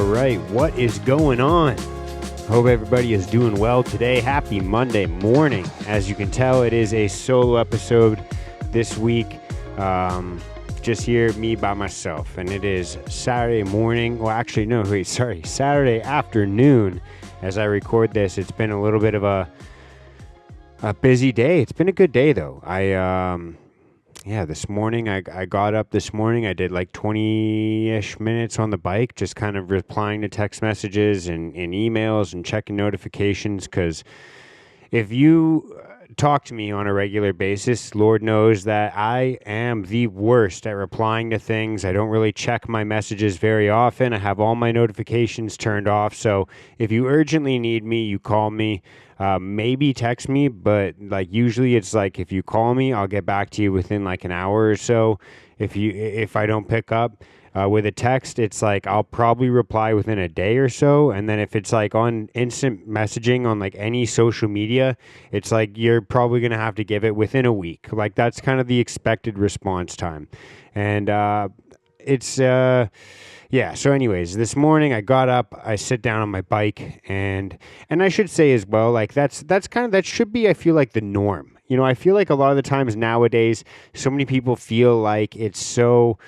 right, what is going on? Hope everybody is doing well today. Happy Monday morning. As you can tell, it is a solo episode this week. Just here, me by myself. And it is Saturday morning. Well, actually, no, wait, sorry. Saturday afternoon as I record this. It's been a little bit of a busy day. It's been a good day, though. This morning, I got up this morning. I did like 20-ish minutes on the bike, just kind of replying to text messages and emails and checking notifications. Because if you talk to me on a regular basis, Lord knows that I am the worst at replying to things. I don't really check my messages very often. I have all my notifications turned off. So if you urgently need me, you call me. Maybe text me, but like usually it's like if you call me, I'll get back to you within like an hour or so. If I don't pick up with a text, it's like I'll probably reply within a day or so. And then if it's like on instant messaging on like any social media, it's like you're probably gonna have to give it within a week. Like that's kind of the expected response time, and so anyways, this morning I got up, I sit down on my bike, and I should say as well, like that should be, I feel like, the norm. You know, I feel like a lot of the times nowadays, so many people feel like it's so,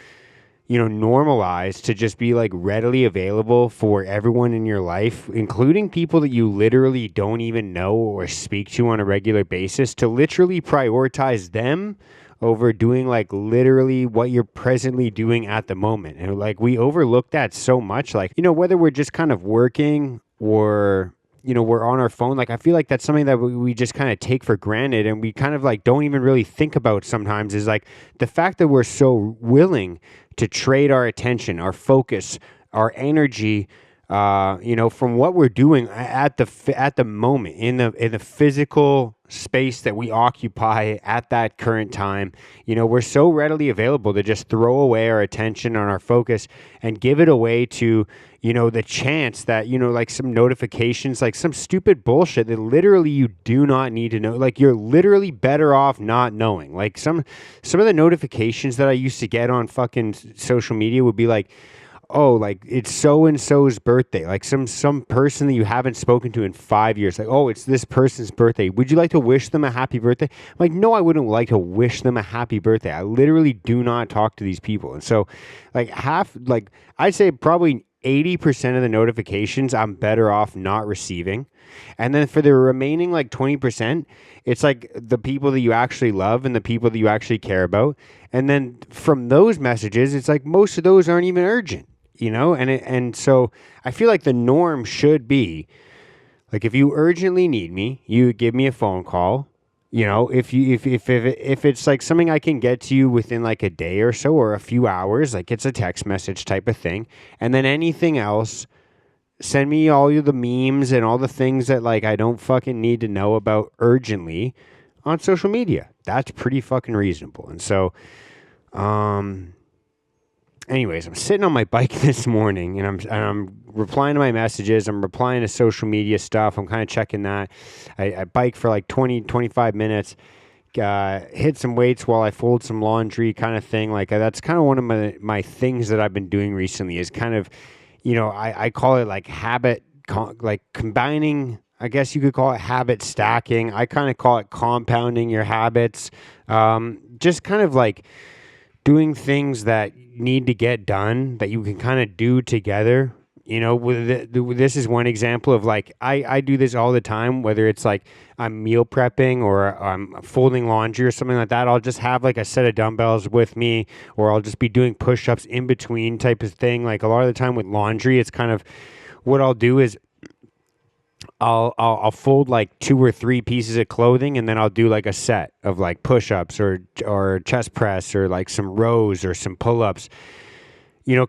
normalized to just be like readily available for everyone in your life, including people that you literally don't even know or speak to on a regular basis, to literally prioritize them over doing like literally what you're presently doing at the moment. And like we overlook that so much, like, whether we're just kind of working or, we're on our phone, like I feel like that's something that we just kind of take for granted, and we kind of like don't even really think about sometimes, is like the fact that we're so willing to trade our attention, our focus, our energy, from what we're doing at the moment in the physical space that we occupy at that current time. We're so readily available to just throw away our attention on our focus and give it away to, the chance that, like some notifications, like some stupid bullshit that literally you do not need to know. Like you're literally better off not knowing. Like some of the notifications that I used to get on fucking social media would be like, oh, like it's so-and-so's birthday, like some person that you haven't spoken to in 5 years. Like, oh, it's this person's birthday. Would you like to wish them a happy birthday? I'm like, no, I wouldn't like to wish them a happy birthday. I literally do not talk to these people. And so like I'd say probably 80% of the notifications I'm better off not receiving. And then for the remaining like 20%, it's like the people that you actually love and the people that you actually care about. And then from those messages, it's like most of those aren't even urgent. And so I feel like the norm should be like, if you urgently need me, you give me a phone call. If it's like something I can get to you within like a day or so or a few hours, like it's a text message type of thing. And then anything else, send me all the memes and all the things that like I don't fucking need to know about urgently on social media. That's pretty fucking reasonable. And so, anyways, I'm sitting on my bike this morning and I'm replying to my messages. I'm replying to social media stuff. I'm kind of checking that. I bike for like 20, 25 minutes, hit some weights while I fold some laundry kind of thing. Like that's kind of one of my things that I've been doing recently, is kind of, I call it like habit, like combining, I guess you could call it habit stacking. I kind of call it compounding your habits. Just kind of like doing things that need to get done that you can kind of do together. This is one example of like, I do this all the time, whether it's like I'm meal prepping or I'm folding laundry or something like that. I'll just have like a set of dumbbells with me, or I'll just be doing push-ups in between type of thing. Like a lot of the time with laundry, it's kind of what I'll do is I'll fold like 2 or 3 pieces of clothing, and then I'll do like a set of like push-ups or chest press or like some rows or some pull-ups.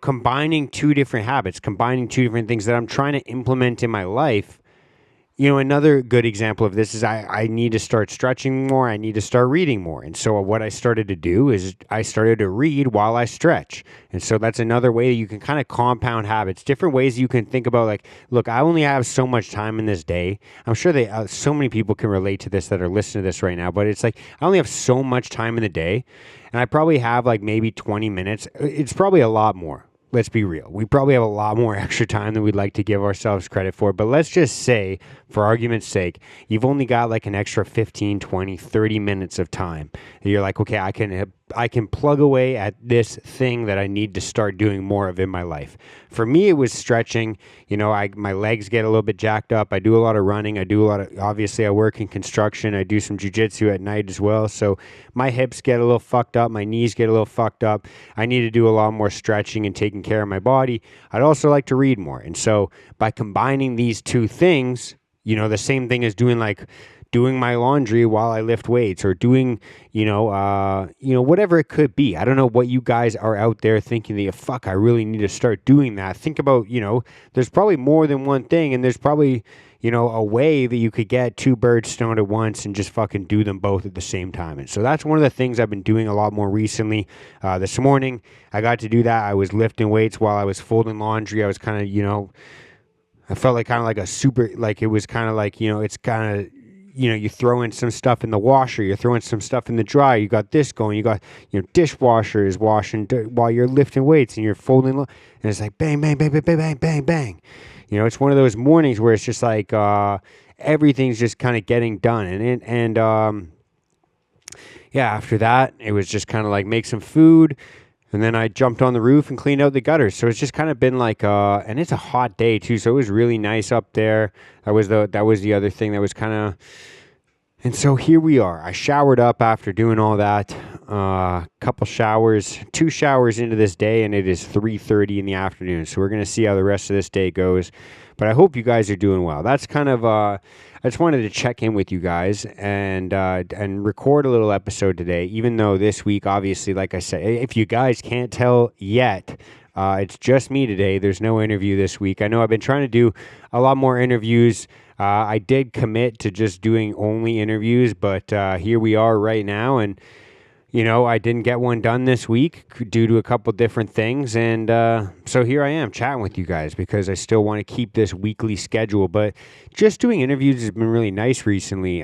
Combining 2 different habits, combining 2 different things that I'm trying to implement in my life. Another good example of this is I need to start stretching more. I need to start reading more. And so what I started to do is I started to read while I stretch. And so that's another way that you can kind of compound habits, different ways you can think about like, look, I only have so much time in this day. I'm sure so many people can relate to this that are listening to this right now, but it's like, I only have so much time in the day, and I probably have like maybe 20 minutes. It's probably a lot more. let's be real. We probably have a lot more extra time than we'd like to give ourselves credit for. But let's just say, for argument's sake, you've only got like an extra 15, 20, 30 minutes of time. And you're like, okay, I can plug away at this thing that I need to start doing more of in my life. For me, it was stretching. My legs get a little bit jacked up. I do a lot of running. Obviously I work in construction. I do some jujitsu at night as well. So my hips get a little fucked up. My knees get a little fucked up. I need to do a lot more stretching and taking care of my body. I'd also like to read more. And so by combining these two things, the same thing as doing my laundry while I lift weights, or doing, whatever it could be. I don't know what you guys are out there thinking that, fuck, I really need to start doing that. Think about, there's probably more than one thing, and there's probably, a way that you could get two birds stoned at once and just fucking do them both at the same time. And so that's one of the things I've been doing a lot more recently. This morning, I got to do that. I was lifting weights while I was folding laundry. I was kind of, I felt like kind of like a super, like it was kind of like, it's kind of, you throw in some stuff in the washer, you're throwing some stuff in the dryer, you got this going, you got, dishwasher is washing while you're lifting weights and you're folding, and it's like bang, bang, bang, bang, bang, bang, bang, bang. It's one of those mornings where it's just like, everything's just kind of getting done. After that, it was just kind of like make some food. And then I jumped on the roof and cleaned out the gutters. So it's just kind of been like, and it's a hot day too. So it was really nice up there. That was the other thing that was kind of, and so here we are. I showered up after doing all that. Two showers into this day, and it is 3:30 in the afternoon. So we're going to see how the rest of this day goes. But I hope you guys are doing well. That's kind of, I just wanted to check in with you guys and record a little episode today, even though this week, obviously, like I said, if you guys can't tell yet, it's just me today. There's no interview this week. I know I've been trying to do a lot more interviews. I did commit to just doing only interviews, but here we are right now, and I didn't get one done this week due to a couple different things. And so here I am chatting with you guys because I still want to keep this weekly schedule. But just doing interviews has been really nice recently.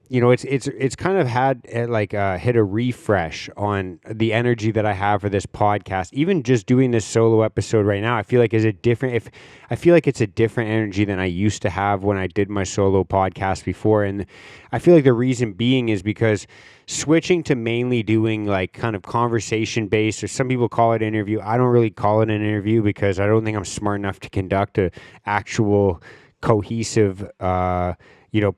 It's kind of had hit a refresh on the energy that I have for this podcast. Even just doing this solo episode right now, I feel like it's a different energy than I used to have when I did my solo podcast before. And I feel like the reason being is because switching to mainly doing like kind of conversation based, or some people call it interview. I don't really call it an interview because I don't think I'm smart enough to conduct a actual cohesive,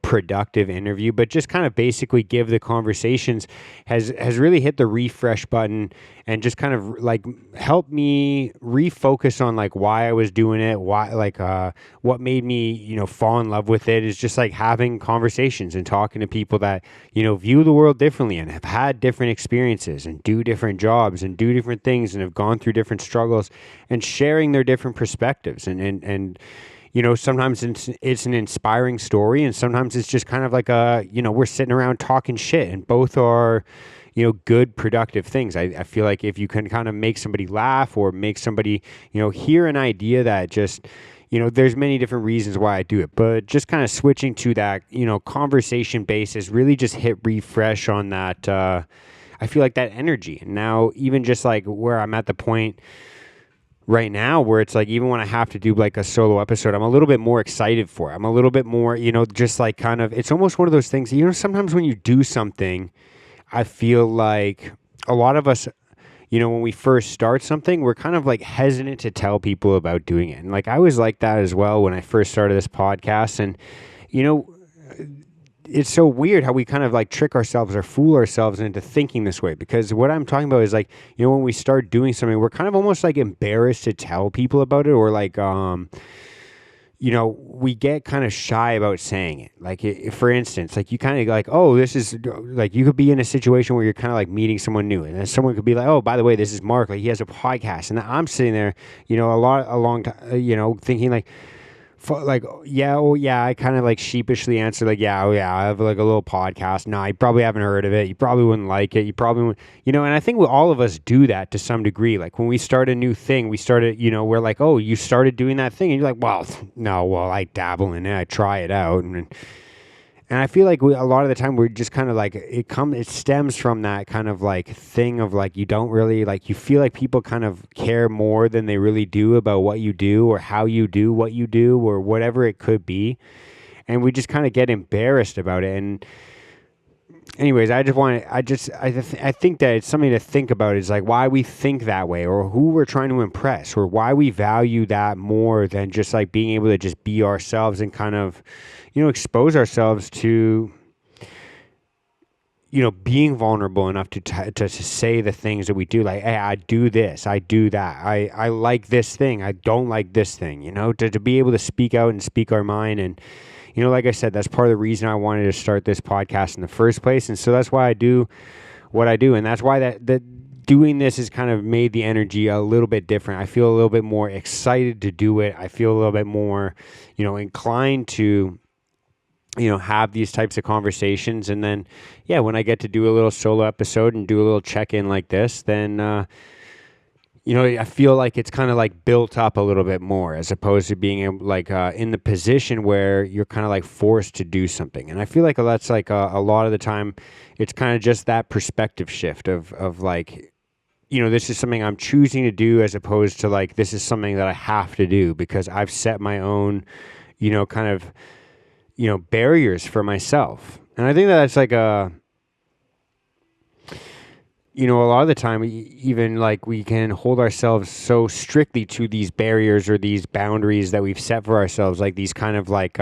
productive interview, but just kind of basically give the conversations has really hit the refresh button and just kind of like help me refocus on like why I was doing it, what made me, fall in love with it is just like having conversations and talking to people that, view the world differently and have had different experiences and do different jobs and do different things and have gone through different struggles and sharing their different perspectives and sometimes it's an inspiring story, and sometimes it's just kind of like we're sitting around talking shit, and both are, good, productive things. I feel like if you can kind of make somebody laugh or make somebody, hear an idea that just, there's many different reasons why I do it, but just kind of switching to that, conversation basis really just hit refresh on that. I feel like that energy. And now even just like where I'm at the point right now where it's like, even when I have to do like a solo episode, I'm a little bit more excited for it. I'm a little bit more, just like kind of, it's almost one of those things, sometimes when you do something, I feel like a lot of us, when we first start something, we're kind of like hesitant to tell people about doing it. And like, I was like that as well when I first started this podcast. And, it's so weird how we kind of like trick ourselves or fool ourselves into thinking this way, because what I'm talking about is like, when we start doing something, we're kind of almost like embarrassed to tell people about it, or like, we get kind of shy about saying it. Like, for instance, like you kind of like, oh, this is like, you could be in a situation where you're kind of like meeting someone new, and then someone could be like, oh, by the way, this is Mark, like he has a podcast, and I'm sitting there, a long time, thinking like, I kind of like sheepishly answer like, I have like a little podcast. No, you probably haven't heard of it. You probably wouldn't like it. You probably wouldn't, and I think all of us do that to some degree. Like when we start a new thing, we're like, oh, you started doing that thing. And you're like, well, no, I dabble in it. I try it out. And I feel like a lot of the time we're just kind of like, it stems from that kind of like thing of like, you don't really like, you feel like people kind of care more than they really do about what you do or how you do what you do or whatever it could be. And we just kind of get embarrassed about it. And anyways, I think that it's something to think about, is like why we think that way or who we're trying to impress or why we value that more than just like being able to just be ourselves and kind of, expose ourselves to, being vulnerable enough to say the things that we do. Like, hey, I do this, I do that. I like this thing. I don't like this thing, to be able to speak out and speak our mind. And, like I said, that's part of the reason I wanted to start this podcast in the first place. And so that's why I do what I do. And that's why that doing this has kind of made the energy a little bit different. I feel a little bit more excited to do it. I feel a little bit more, inclined to, have these types of conversations. And then, yeah, when I get to do a little solo episode and do a little check-in like this, then, I feel like it's kind of like built up a little bit more as opposed to being in the position where you're kind of like forced to do something. And I feel like that's like a lot of the time, it's kind of just that perspective shift of like, this is something I'm choosing to do as opposed to like, this is something that I have to do because I've set my own, kind of, barriers for myself. And I think that's like a lot of the time, even like we can hold ourselves so strictly to these barriers or these boundaries that we've set for ourselves, like these kind of like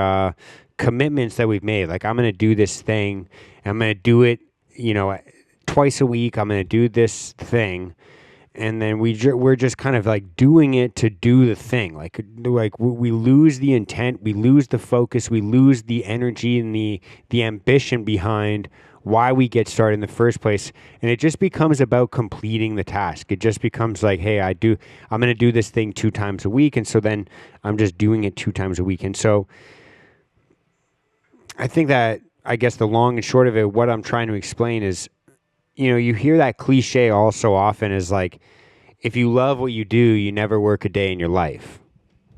commitments that we've made. Like, I'm going to do this thing. I'm going to do it, twice a week. I'm going to do this thing. And then we're just kind of like doing it to do the thing. Like we lose the intent, we lose the focus, we lose the energy and the ambition behind why we get started in the first place. And it just becomes about completing the task. It just becomes like, hey, I'm going to do this thing 2 times a week. And so then I'm just doing it 2 times a week. And so I think that, I guess the long and short of it, what I'm trying to explain is, you hear that cliche all so often is like, if you love what you do, you never work a day in your life,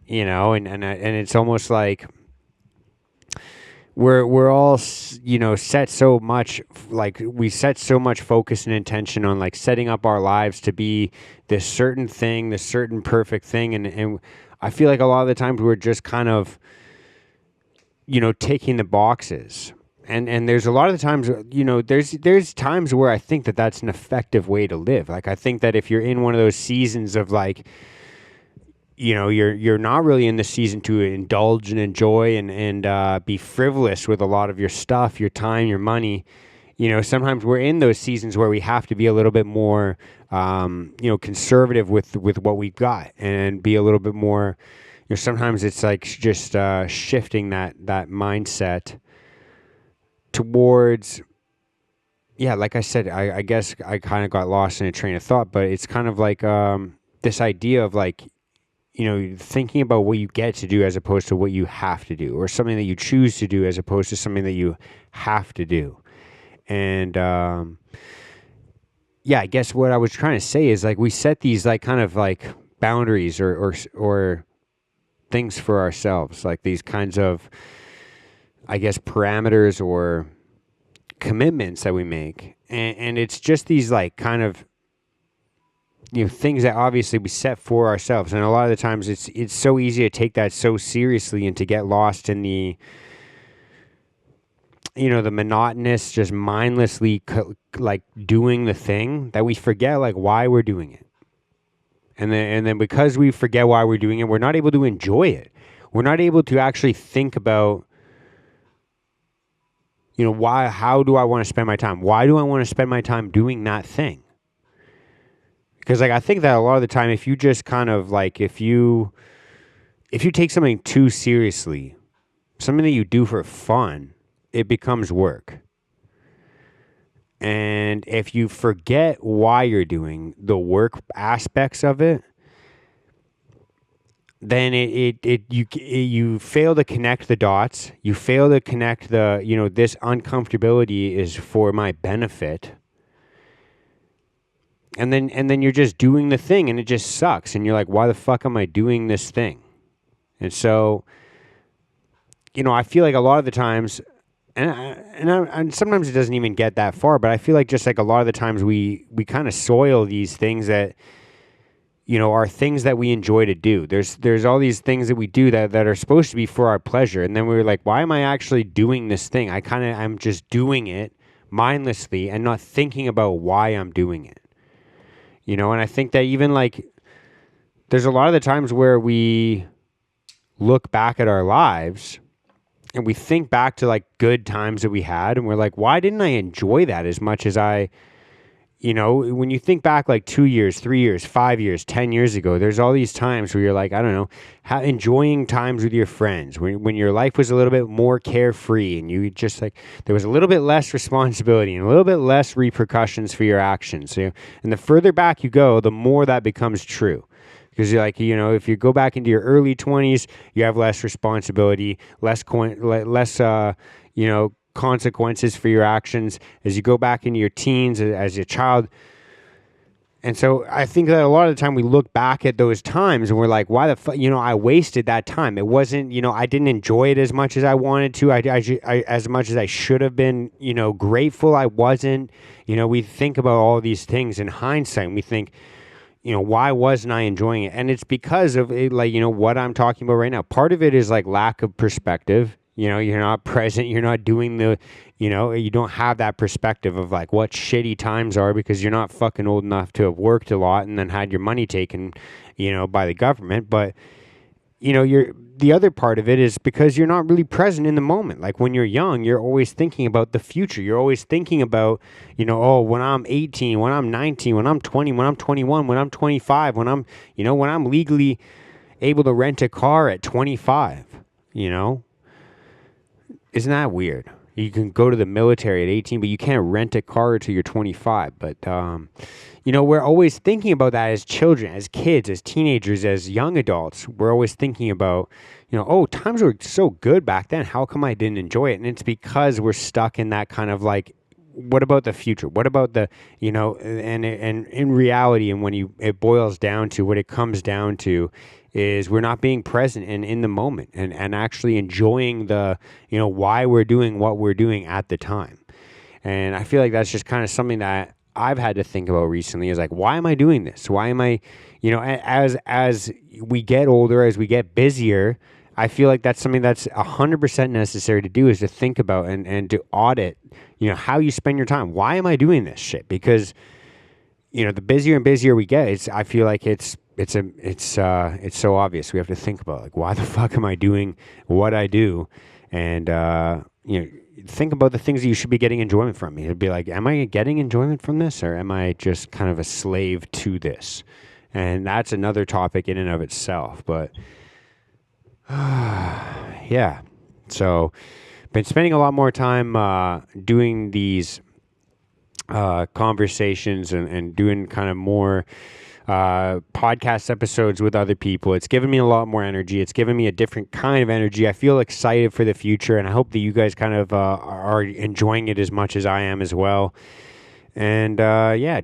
and it's almost like we're all, set so much, like we set so much focus and intention on like setting up our lives to be this certain thing, this certain perfect thing. And I feel like a lot of the times we're just kind of, ticking the boxes. And there's a lot of the times, there's times where I think that that's an effective way to live. Like, I think that if you're in one of those seasons of like, you're not really in the season to indulge and enjoy and be frivolous with a lot of your stuff, your time, your money. Sometimes we're in those seasons where we have to be a little bit more, conservative with what we've got and be a little bit more, sometimes it's like just shifting that mindset towards, like I said, I guess I kind of got lost in a train of thought, but it's kind of like this idea of like, thinking about what you get to do as opposed to what you have to do, or something that you choose to do as opposed to something that you have to do. And I guess what I was trying to say is like we set these like kind of like boundaries or things for ourselves, like these kinds of, I guess, parameters or commitments that we make. And it's just these like kind of, things that obviously we set for ourselves. And a lot of the times it's so easy to take that so seriously and to get lost in the, the monotonous, just mindlessly like doing the thing that we forget like why we're doing it. And then because we forget why we're doing it, we're not able to enjoy it. We're not able to actually think about, how do I want to spend my time? Why do I want to spend my time doing that thing? Because like I think that a lot of the time, if you just kind of like, if you take something too seriously, something that you do for fun, it becomes work. And if you forget why you're doing the work aspects of it, then you fail to connect the dots. You fail to connect the, this uncomfortability is for my benefit. And then you're just doing the thing and it just sucks. And you're like, why the fuck am I doing this thing? And so, I feel like a lot of the times and sometimes it doesn't even get that far, but I feel like just like a lot of the times we kind of soil these things that, are things that we enjoy to do. There's all these things that we do that are supposed to be for our pleasure. And then we're like, why am I actually doing this thing? I'm just doing it mindlessly and not thinking about why I'm doing it. And I think that even like, there's a lot of the times where we look back at our lives and we think back to like good times that we had. And we're like, why didn't I enjoy that as much as when you think back like 2 years, 3 years, 5 years, 10 years ago, there's all these times where you're like, I don't know, enjoying times with your friends when your life was a little bit more carefree and you just like, there was a little bit less responsibility and a little bit less repercussions for your actions. And the further back you go, the more that becomes true. Because you're like, if you go back into your early 20s, you have less responsibility, less consequences for your actions as you go back into your teens, as a child. And so I think that a lot of the time we look back at those times and we're like, why the fuck, I wasted that time. It wasn't, I didn't enjoy it as much as I wanted to. I as much as I should have been, grateful I wasn't. We think about all these things in hindsight and we think, why wasn't I enjoying it? And it's because of it, like, what I'm talking about right now. Part of it is like lack of perspective. You're not present. You're not doing you don't have that perspective of like what shitty times are because you're not fucking old enough to have worked a lot and then had your money taken, by the government. But, the other part of it is because you're not really present in the moment. Like when you're young, you're always thinking about the future. You're always thinking about, when I'm 18, when I'm 19, when I'm 20, when I'm 21, when I'm 25, when I'm legally able to rent a car at 25, Isn't that weird? You can go to the military at 18, but you can't rent a car until you're 25. But, we're always thinking about that as children, as kids, as teenagers, as young adults. We're always thinking about, times were so good back then. How come I didn't enjoy it? And it's because we're stuck in that kind of like, what about the future? What about the, and in reality, and when it boils down to what it comes down to is we're not being present and in the moment and actually enjoying the, why we're doing what we're doing at the time. And I feel like that's just kind of something that I've had to think about recently is like, why am I doing this? Why am I, as we get older, as we get busier, I feel like that's something that's 100% necessary to do is to think about and to audit, how you spend your time. Why am I doing this shit? Because, the busier and busier we get, I feel like it's so obvious. We have to think about like, why the fuck am I doing what I do? And, think about the things that you should be getting enjoyment from. It'd be like, am I getting enjoyment from this or am I just kind of a slave to this? And that's another topic in and of itself. But yeah, so been spending a lot more time doing these conversations and doing kind of more podcast episodes with other people. It's given me a lot more energy. It's given me a different kind of energy. I feel excited for the future, and I hope that you guys kind of are enjoying it as much as I am as well. And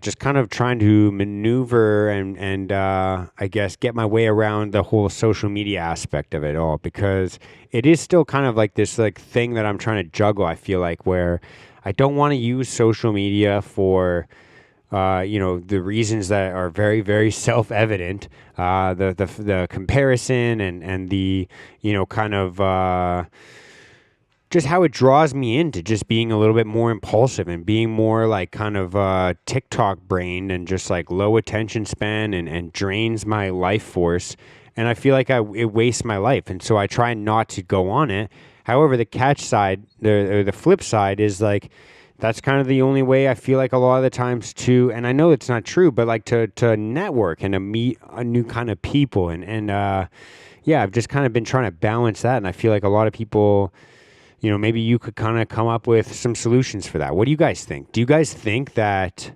just kind of trying to maneuver and I guess get my way around the whole social media aspect of it all, because it is still kind of like this like thing that I'm trying to juggle. I feel like where I don't want to use social media for the reasons that are very, very self-evident, the comparison and the, kind of just how it draws me into just being a little bit more impulsive and being more like kind of TikTok brained and just like low attention span and drains my life force. And I feel like it wastes my life. And so I try not to go on it. However, the catch side, the flip side is like, that's kind of the only way I feel like a lot of the times to, and I know it's not true, but like to network and to meet a new kind of people. And I've just kind of been trying to balance that. And I feel like a lot of people, maybe you could kind of come up with some solutions for that. What do you guys think? Do you guys think that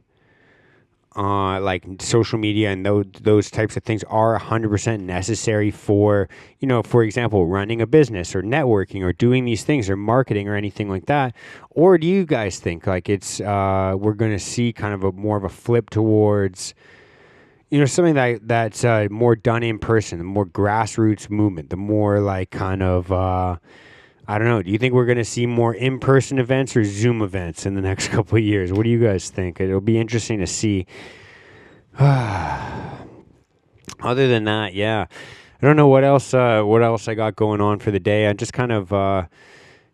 like social media and those types of things are 100% necessary for, for example, running a business or networking or doing these things or marketing or anything like that? Or do you guys think like it's, we're going to see kind of more of a flip towards, something that's more done in person, the more grassroots movement, the more like kind of, I don't know. Do you think we're going to see more in-person events or Zoom events in the next couple of years? What do you guys think? It'll be interesting to see. Other than that, yeah, I don't know what else. What else I got going on for the day? I'm just kind of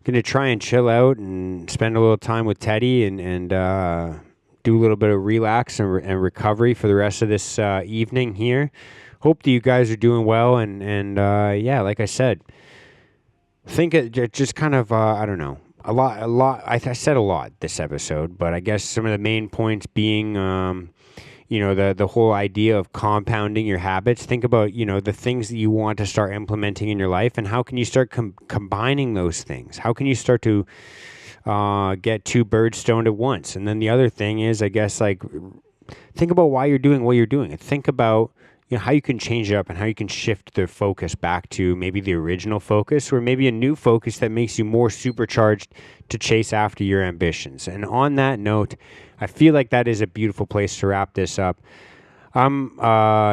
gonna try and chill out and spend a little time with Teddy and do a little bit of relax and recovery for the rest of this evening here. Hope that you guys are doing well and yeah, like I said, think it just kind of I don't know, a lot. I said a lot this episode, but I guess some of the main points being the whole idea of compounding your habits. Think about the things that you want to start implementing in your life, and how can you start combining those things? How can you start to get two birds stoned at once? And then the other thing is, I guess, like, think about why you're doing what you're doing, and think about how you can change it up and how you can shift the focus back to maybe the original focus, or maybe a new focus that makes you more supercharged to chase after your ambitions. And on that note, I feel like that is a beautiful place to wrap this up. I'm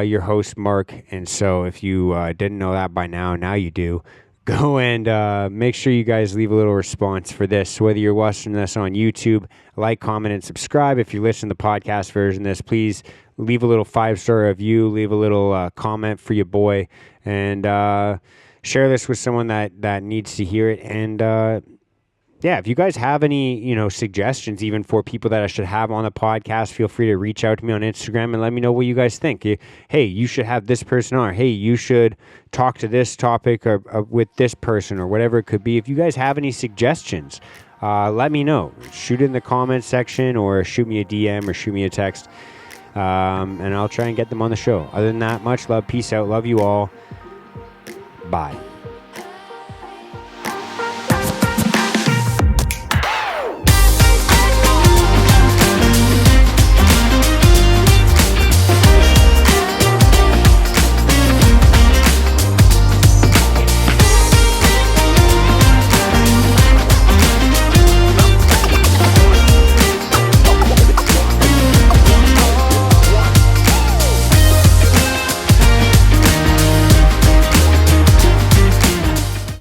your host, Mark, and so if you didn't know that by now you do. Go and make sure you guys leave a little response for this, whether you're watching this on YouTube. Like, comment, and subscribe. If you listen to the podcast version of this, please leave a little 5-star review, leave a little comment for your boy, and share this with someone that needs to hear it. And yeah, if you guys have any, suggestions even for people that I should have on the podcast, feel free to reach out to me on Instagram and let me know what you guys think. Hey, you should have this person on. Or, hey, you should talk to this topic or with this person, or whatever it could be. If you guys have any suggestions, let me know. Shoot it in the comments section, or shoot me a DM, or shoot me a text, and I'll try and get them on the show. Other than that, much love. Peace out. Love you all. Bye.